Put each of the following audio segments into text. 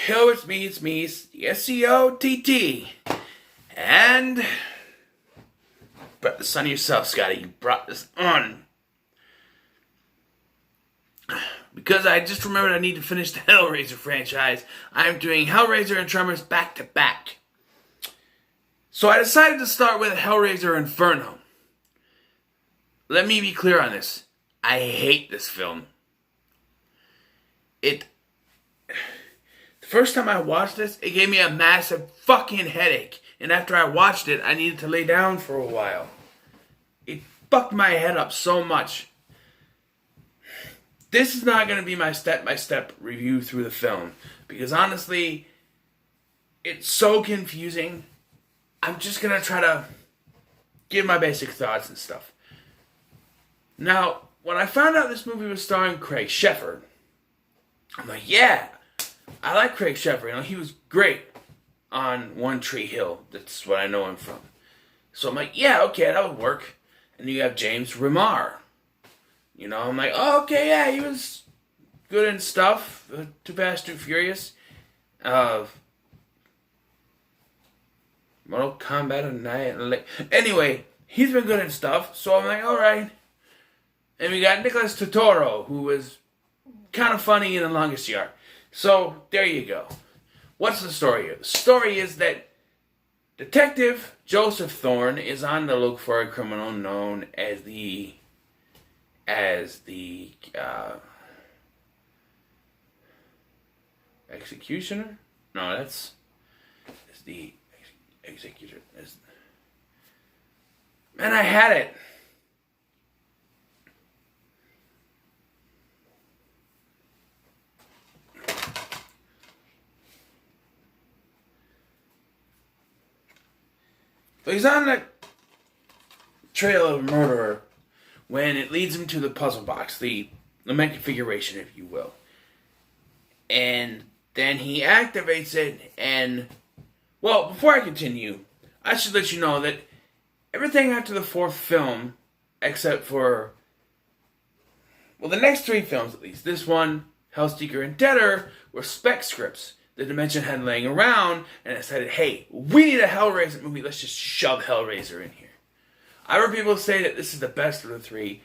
Hello, it's me, the SCOTT. And, brought this on yourself, Scotty. You brought this on. Because I just remembered I need to finish the Hellraiser franchise. I'm doing Hellraiser and Tremors back to back. So I decided to start with Hellraiser Inferno. Let me be clear on this. I hate this film. The first time I watched this, it gave me a massive fucking headache. And after I watched it, I needed to lay down for a while. It fucked my head up so much. This is not going to be my step-by-step review through the film. Because honestly, it's so confusing. I'm just going to try to give my basic thoughts and stuff. Now, when I found out this movie was starring Craig Sheffer, I'm like, yeah, I like Craig Sheffer. You know, he was great on One Tree Hill. That's what I know him from. So I'm like, yeah, okay, that would work. And you have James Remar. You know, I'm like, oh, okay, yeah, he was good and stuff. Too Fast, Too Furious. Mortal Kombat and Night. Anyway, he's been good and stuff. So I'm like, all right. And we got Nicholas Totoro, who was kind of funny in The Longest Yard. So, there you go. What's the story here? The story is that Detective Joseph Thorne is on the look for a criminal known as the executioner? No, it's the executor. Man, I had it. So he's on the trail of a murderer when it leads him to the puzzle box, the main configuration, if you will. And then he activates it and, well, before I continue, I should let you know that everything after the fourth film, except for, well, the next three films at least, this one, Hellseeker and Deader, were spec scripts the Dimension had laying around, and decided, hey, we need a Hellraiser movie, let's just shove Hellraiser in here. I heard people say that this is the best of the three.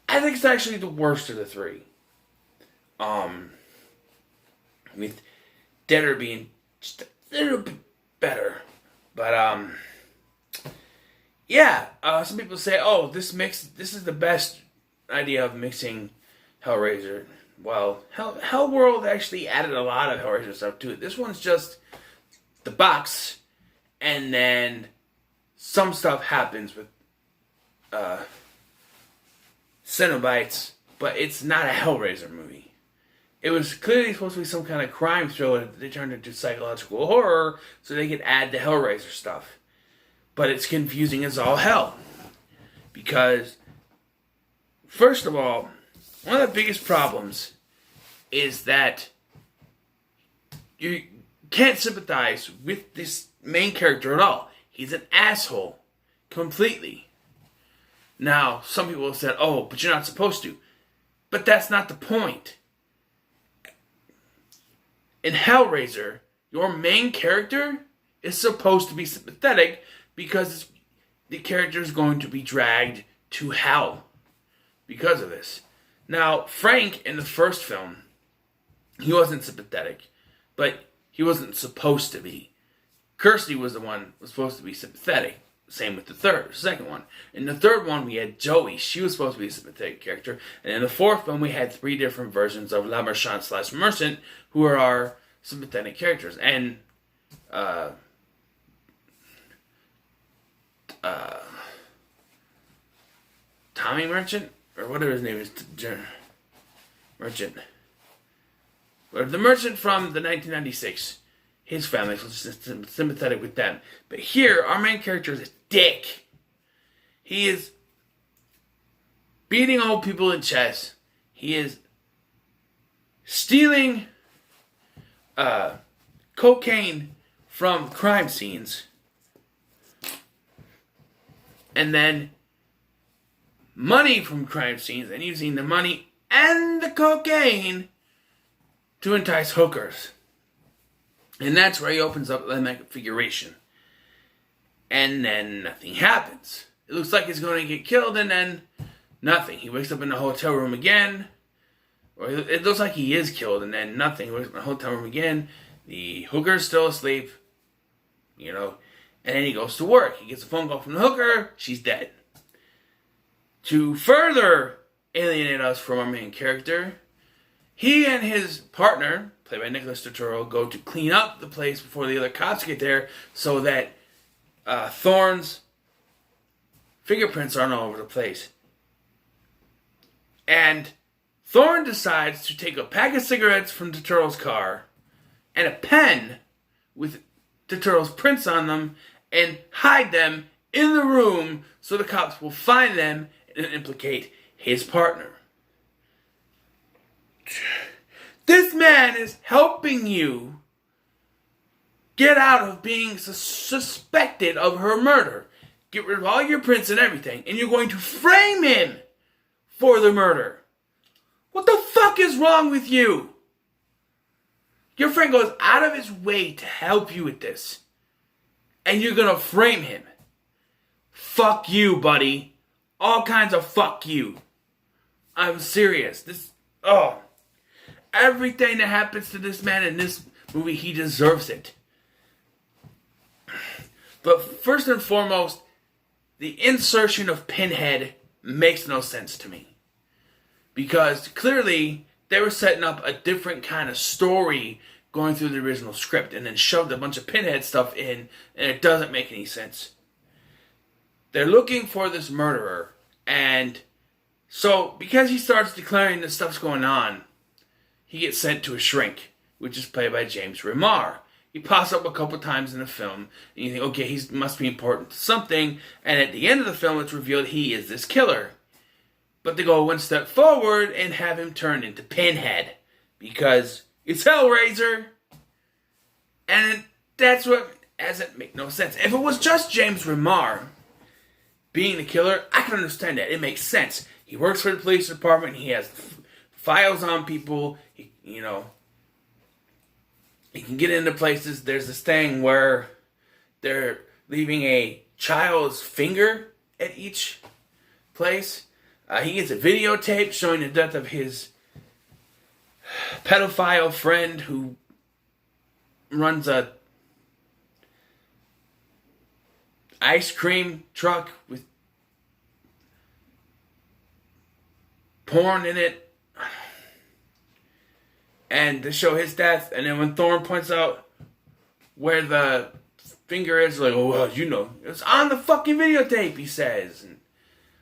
I think it's actually the worst of the three. With Deader being just a little bit better. But, yeah, some people say, oh, this is the best idea of mixing Hellraiser. Well, Hellworld actually added a lot of Hellraiser stuff to it. This one's just the box, and then some stuff happens with Cenobites, but it's not a Hellraiser movie. It was clearly supposed to be some kind of crime thriller that they turned into psychological horror so they could add the Hellraiser stuff. But it's confusing as all hell. Because, first of all, one of the biggest problems is that you can't sympathize with this main character at all. He's an asshole. Completely. Now, some people have said, oh, but you're not supposed to. But that's not the point. In Hellraiser, your main character is supposed to be sympathetic because the character is going to be dragged to hell because of this. Now, Frank, in the first film, he wasn't sympathetic, but he wasn't supposed to be. Kirsty was the one who was supposed to be sympathetic. Same with the second one. In the third one, we had Joey. She was supposed to be a sympathetic character. And in the fourth film, we had three different versions of La Marchand / Merchant, who are our sympathetic characters. And, Tommy Merchant? Or whatever his name is, Merchant. But the Merchant from the 1996, his family was sympathetic with them. But here, our main character is a dick. He is beating old people in chess. He is stealing cocaine from crime scenes. And then money from crime scenes and using the money and the cocaine to entice hookers. And that's where he opens up the configuration. And then nothing happens. It looks like he's going to get killed, and then nothing. He wakes up in the hotel room again. Or it looks like he is killed, and then nothing. He wakes up in the hotel room again. The hooker's still asleep. You know. And then he goes to work. He gets a phone call from the hooker. She's dead. To further alienate us from our main character, he and his partner, played by Nicholas Turturro, go to clean up the place before the other cops get there so that Thorne's fingerprints aren't all over the place. And Thorne decides to take a pack of cigarettes from Turturro's car and a pen with Turturro's prints on them and hide them in the room so the cops will find them and implicate his partner. This man is helping you get out of being suspected of her murder. Get rid of all your prints and everything, and you're going to frame him for the murder. What the fuck is wrong with you? Your friend goes out of his way to help you with this, and you're gonna frame him. Fuck you, buddy. All kinds of fuck you. I'm serious. Everything that happens to this man in this movie, he deserves it. But first and foremost, the insertion of Pinhead makes no sense to me. Because clearly, they were setting up a different kind of story going through the original script and then shoved a bunch of Pinhead stuff in, and it doesn't make any sense. They're looking for this murderer, and so because he starts declaring that stuff's going on, he gets sent to a shrink, which is played by James Remar. He pops up a couple times in the film, and you think, okay, he must be important to something, and at the end of the film, it's revealed he is this killer. But they go one step forward and have him turned into Pinhead, because it's Hellraiser, and that's what doesn't make no sense. If it was just James Remar being the killer, I can understand that. It makes sense. He works for the police department. He has files on people. He can get into places. There's this thing where they're leaving a child's finger at each place. He gets a videotape showing the death of his pedophile friend who runs a ice cream truck with porn in it, and to show his death. And then when Thorne points out where the finger is, like, oh well, you know, it's on the fucking videotape, he says. And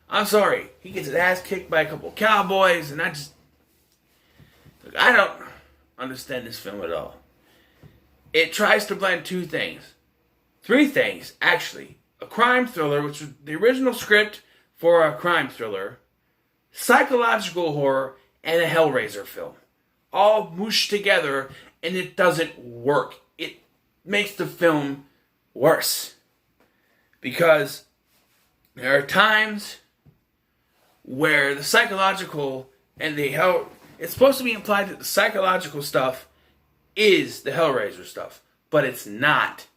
I'm sorry, he gets his ass kicked by a couple of cowboys, and I don't understand this film at all. It tries to blend three things actually. A crime thriller, which was the original script for a crime thriller, psychological horror, and a Hellraiser film. All mooshed together, and it doesn't work. It makes the film worse. Because there are times where the psychological and it's supposed to be implied that the psychological stuff is the Hellraiser stuff, but it's not.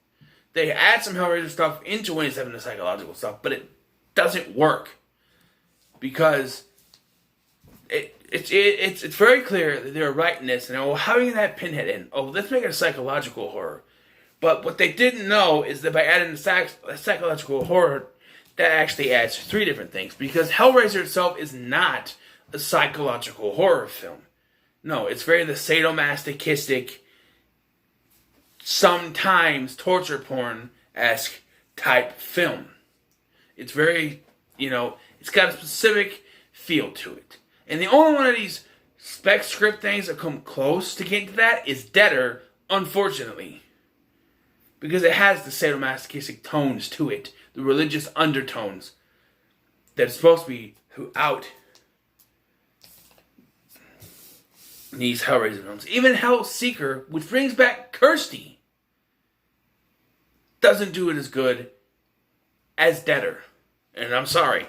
They add some Hellraiser stuff into when he's having the psychological stuff, but it doesn't work because it's very clear that they're writing this and how are you gonna have Pinhead in? Oh, let's make it a psychological horror. But what they didn't know is that by adding the psychological horror, that actually adds three different things. Because Hellraiser itself is not a psychological horror film. No, it's very the sadomasochistic, sometimes torture porn-esque type film. It's very, it's got a specific feel to it. And the only one of these spec script things that come close to getting to that is Deader, unfortunately. Because it has the sadomasochistic tones to it, the religious undertones that's supposed to be throughout these Hellraiser films. Even Hellseeker, which brings back Kirsty, doesn't do it as good as Deader. And I'm sorry,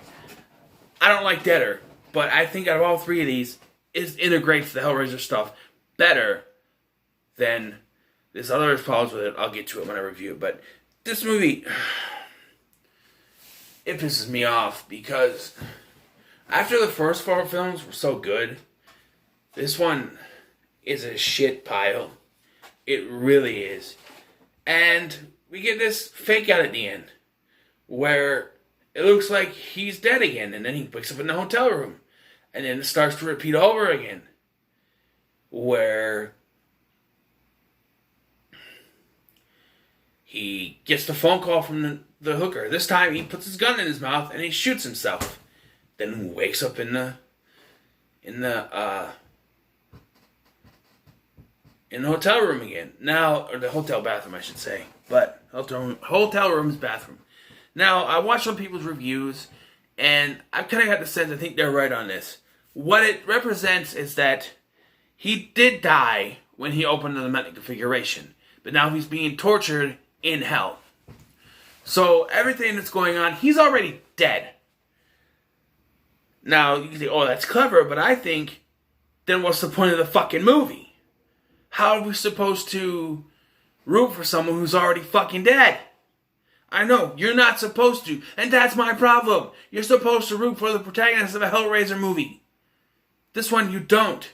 I don't like Deader, but I think out of all three of these, it integrates the Hellraiser stuff better than There's other problems with it. I'll get to it when I review it. But this movie, it pisses me off because after the first 4 films were so good, this one is a shit pile. It really is. And we get this fake out at the end where it looks like he's dead again, and then he wakes up in the hotel room. And then it starts to repeat over again. Where he gets the phone call from the hooker. This time he puts his gun in his mouth and he shoots himself. Then he wakes up in the hotel room again. Now, or the hotel bathroom, I should say. But hotel room's bathroom. Now, I watched some people's reviews, and I've kind of got the sense I think they're right on this. What it represents is that he did die when he opened the mental configuration, but now he's being tortured in hell. So everything that's going on, he's already dead. Now, you can say, oh, that's clever, but I think, then what's the point of the fucking movie? How are we supposed to root for someone who's already fucking dead? I know, you're not supposed to, and that's my problem. You're supposed to root for the protagonist of a Hellraiser movie. This one, you don't.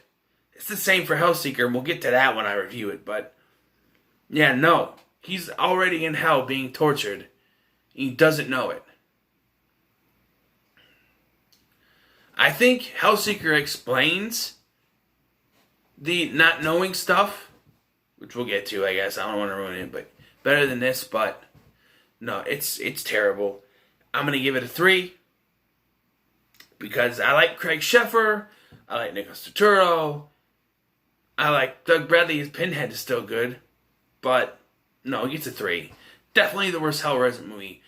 It's the same for Hellseeker, and we'll get to that when I review it, but yeah, no. He's already in hell being tortured. He doesn't know it. I think Hellseeker explains the not knowing stuff, which we'll get to, I guess. I don't want to ruin it, but better than this, but no, it's terrible. I'm going to give it a 3 because I like Craig Sheffer, I like Nicholas Turturro, I like Doug Bradley. His Pinhead is still good, but no, it gets a 3. Definitely the worst Hellraiser movie.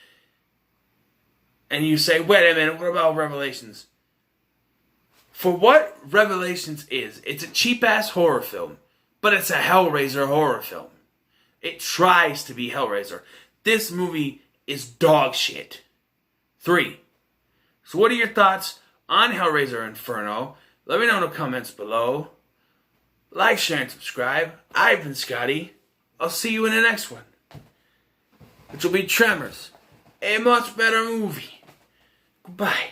And you say, wait a minute, what about Revelations? For what Revelations is, it's a cheap-ass horror film, but it's a Hellraiser horror film. It tries to be Hellraiser. This movie is dog shit. 3. So what are your thoughts on Hellraiser Inferno? Let me know in the comments below. Like, share, and subscribe. I've been Scotty. I'll see you in the next one, which will be Tremors, a much better movie. Goodbye.